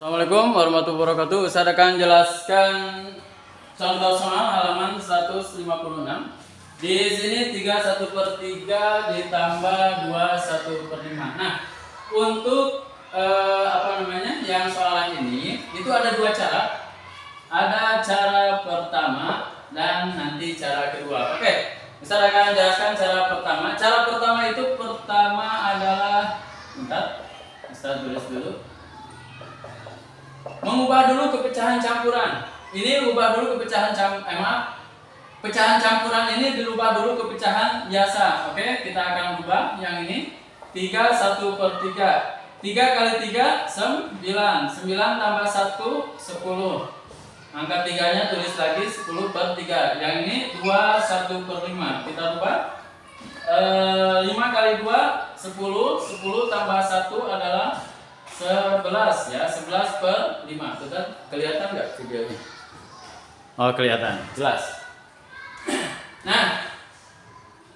Assalamualaikum warahmatullahi wabarakatuh. Saya akan jelaskan contoh soal halaman 156. Di sini 3/1/3 ditambah 2/1/5. Nah, untuk yang soalan ini itu ada dua cara. Ada cara pertama dan nanti cara kedua. Oke, saya akan jelaskan cara pertama. Cara pertama itu adalah saya tulis dulu. Mengubah dulu ke pecahan campuran. Ini ubah dulu ke pecahan pecahan campuran ini dirubah dulu ke pecahan biasa. Oke, kita akan ubah yang ini 3/1/3. 3 kali 3 9. 9 tambah 1 10. Angka 3-nya tulis lagi 10/3. Yang ini 2/1/5. Kita rubah 5 kali 2 10. 10 tambah 1 adalah 11 ya, 11/5. Betul? Kelihatan nggak videonya? Oh, kelihatan, jelas. Nah,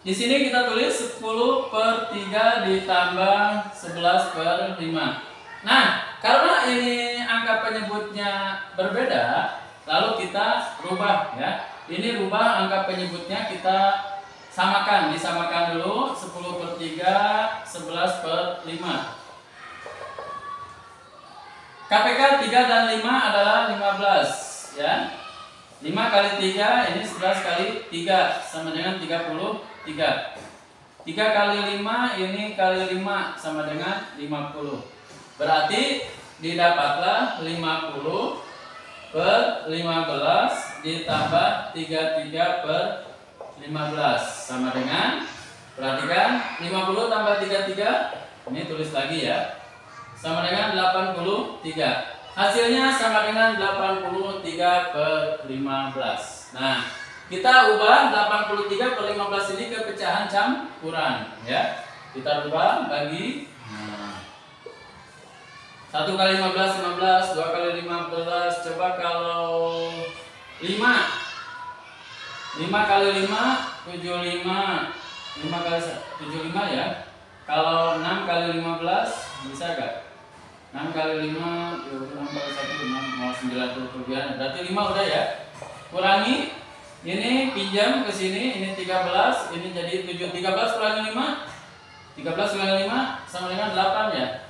di sini kita tulis 10/3 ditambah 11/5. Nah, karena ini angka penyebutnya berbeda, lalu kita rubah ya. Ini rubah angka penyebutnya kita samakan, disamakan dulu 10/3 11/5. KPK 3 dan 5 adalah 15 ya. 5 kali 3 ini 11 kali 3 sama dengan 33. 3 kali 5 ini kali 5 sama dengan 50. Berarti didapatlah 50/15 ditambah 33/15 sama dengan, perhatikan, 50 tambah 33 ini tulis lagi ya, sama dengan 83. Hasilnya sama dengan 83/15. Nah, kita ubah 83/15 ini ke pecahan campuran ya. Kita ubah bagi 1 kali 15 15, 2 kali 15. Coba kalau 5 kali 5 75. 5 kali 75 ya. Kalau 6 kali 15 bisa gak? 6 kali 5, 6 kali 1, 6, mau 90 kerugian. Berarti 5 udah ya. Kurangi, ini pinjam ke sini, ini 13, ini jadi 7. 13 kurangi 5, 13 kurangi 5 sama dengan 8 ya.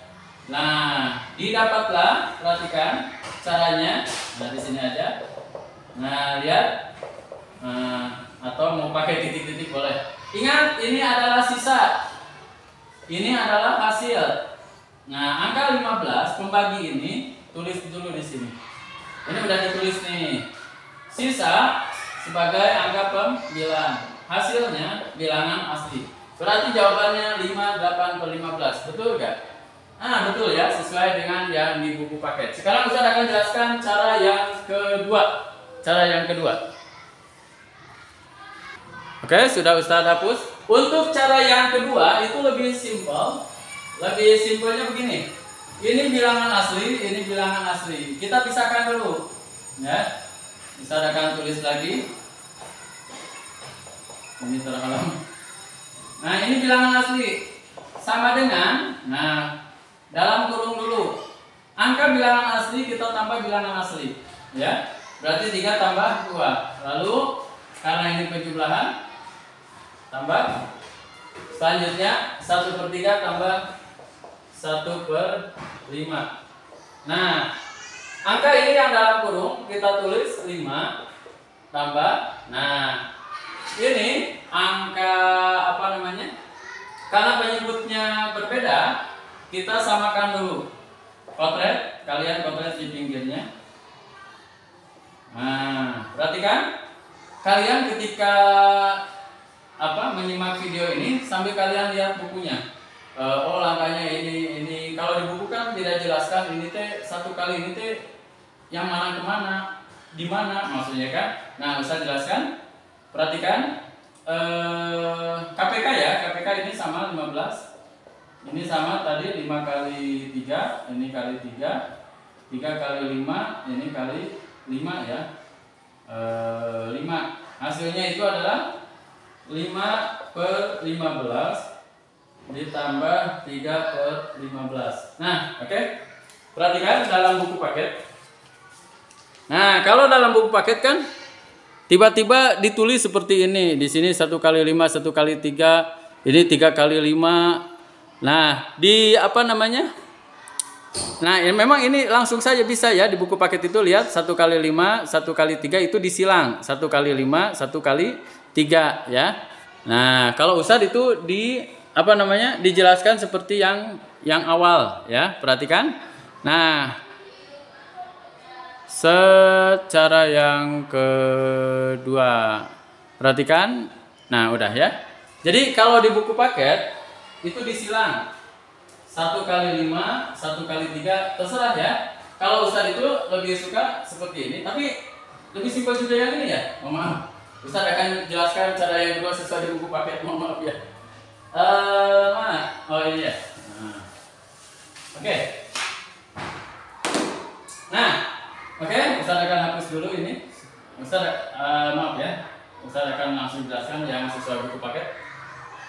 Nah, didapatlah, perhatikan caranya. Nah, di sini aja. Nah, lihat. Atau mau pakai titik-titik boleh. Ingat, ini adalah sisa. Ini adalah hasil. Nah, angka 15 pembagi ini tulis dulu di sini. Ini udah ditulis nih. Sisa sebagai angka pembilang. Hasilnya bilangan asli. Berarti jawabannya 58/15. Betul gak? Nah, betul ya, sesuai dengan yang di buku paket. Sekarang Ustaz akan jelaskan cara yang kedua. Oke, sudah Ustaz hapus. Untuk cara yang kedua itu lebih simpel. Lebih simpelnya begini. Ini bilangan asli, ini bilangan asli. Kita pisahkan dulu. Ya. Ustaz akan tulis lagi. Ini terhalang. Nah, ini bilangan asli. Sama dengan, dalam kurung dulu. Angka bilangan asli kita tambah bilangan asli. Ya. Berarti 3 tambah 2. Lalu karena ini penjumlahan, tambah. Selanjutnya 1/3 tambah 1/5. Nah, angka ini yang dalam kurung kita tulis 5 tambah. Nah, ini angka karena penyebutnya berbeda, kita samakan dulu. Kotret, kalian kotret di pinggirnya. Nah, perhatikan. Kalian ketika menyimak video ini sambil kalian lihat bukunya. Oh, langkahnya ini. Kalau di buku kan tidak jelaskan ini teh satu kali ini teh yang mana kemana, di mana maksudnya kan. Nah, bisa jelaskan. Perhatikan KPK ya. KPK ini sama 15. Ini sama tadi 5 kali 3, ini kali 3. 3 kali 5, ini kali 5 ya. 5. Hasilnya itu adalah 5/15 ditambah 3/15. Nah, oke. Perhatikan dalam buku paket. Nah, kalau dalam buku paket kan tiba-tiba ditulis seperti ini. Di sini 1 kali 5, 1 kali 3, ini 3 kali 5. Nah, di apa namanya? Nah, memang ini langsung saja bisa ya di buku paket itu lihat 1 kali 5, 1 kali 3 itu disilang. 1 kali 5, 1 kali 3 ya. Nah, kalau Ustadz itu di apa namanya? Dijelaskan seperti yang awal ya. Perhatikan. Nah, secara yang kedua, perhatikan. Nah, udah ya. Jadi kalau di buku paket itu disilang 1 kali 5, 1 kali 3, terserah ya. Kalau Ustadz itu lebih suka seperti ini, tapi lebih simpel juga yang ini ya. Mohon maaf, Ustadz akan jelaskan cara yang kedua sesuai di buku paket. Mohon maaf ya. Mana? Oh ini ya. Oke. Nah, oke, Ustadz akan hapus dulu ini. Ustadz, maaf ya, Ustadz akan langsung jelaskan yang sesuai buku paket.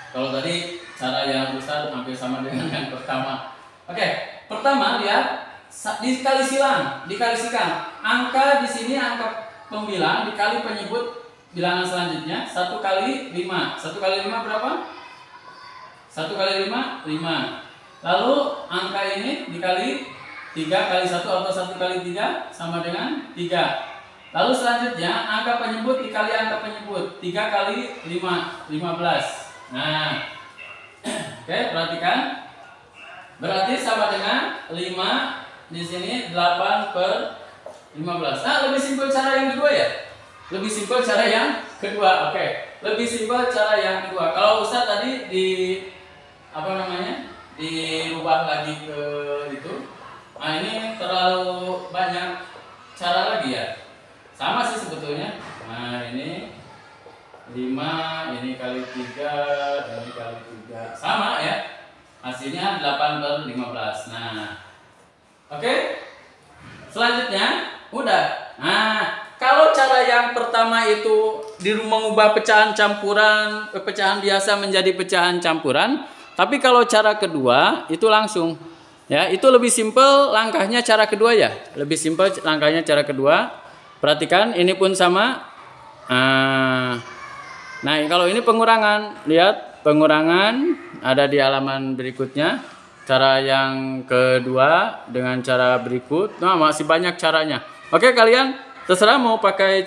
Kalau tadi cara yang Ustadz hampir sama dengan yang pertama. Oke, pertama lihat dikali silang, dikalikan. Angka di sini angka pembilang dikali penyebut bilangan selanjutnya 1 kali 5. 1 kali 5 berapa? 1 kali 5, 5. Lalu angka ini dikali 3 kali 1 atau 1 kali 3 sama dengan 3. Lalu selanjutnya angka penyebut dikali angka penyebut 3 kali 5, 15. Nah, oke, perhatikan. Berarti sama dengan 5 di sini 8 per 15. Nah, lebih simpel cara yang kedua ya. Lebih simpel cara yang kedua. Oke, lebih simpel cara yang kedua. Kalau Ustadz tadi di apa namanya? Dirubah lagi ke itu. Nah, ini terlalu banyak cara lagi ya. Sama sih sebetulnya. Nah, ini 5, ini kali 3, ini kali 3. Sama ya. Hasilnya 8 per 15. Nah, oke. Selanjutnya, udah. Nah, kalau cara yang pertama itu mengubah pecahan campuran, pecahan biasa menjadi pecahan campuran. Tapi kalau cara kedua itu langsung. Ya, itu lebih simpel langkahnya cara kedua ya. Lebih simpel langkahnya cara kedua. Perhatikan, ini pun sama. Nah, kalau ini pengurangan, lihat pengurangan ada di halaman berikutnya. Cara yang kedua dengan cara berikut. Nah, masih banyak caranya. Oke, kalian terserah mau pakai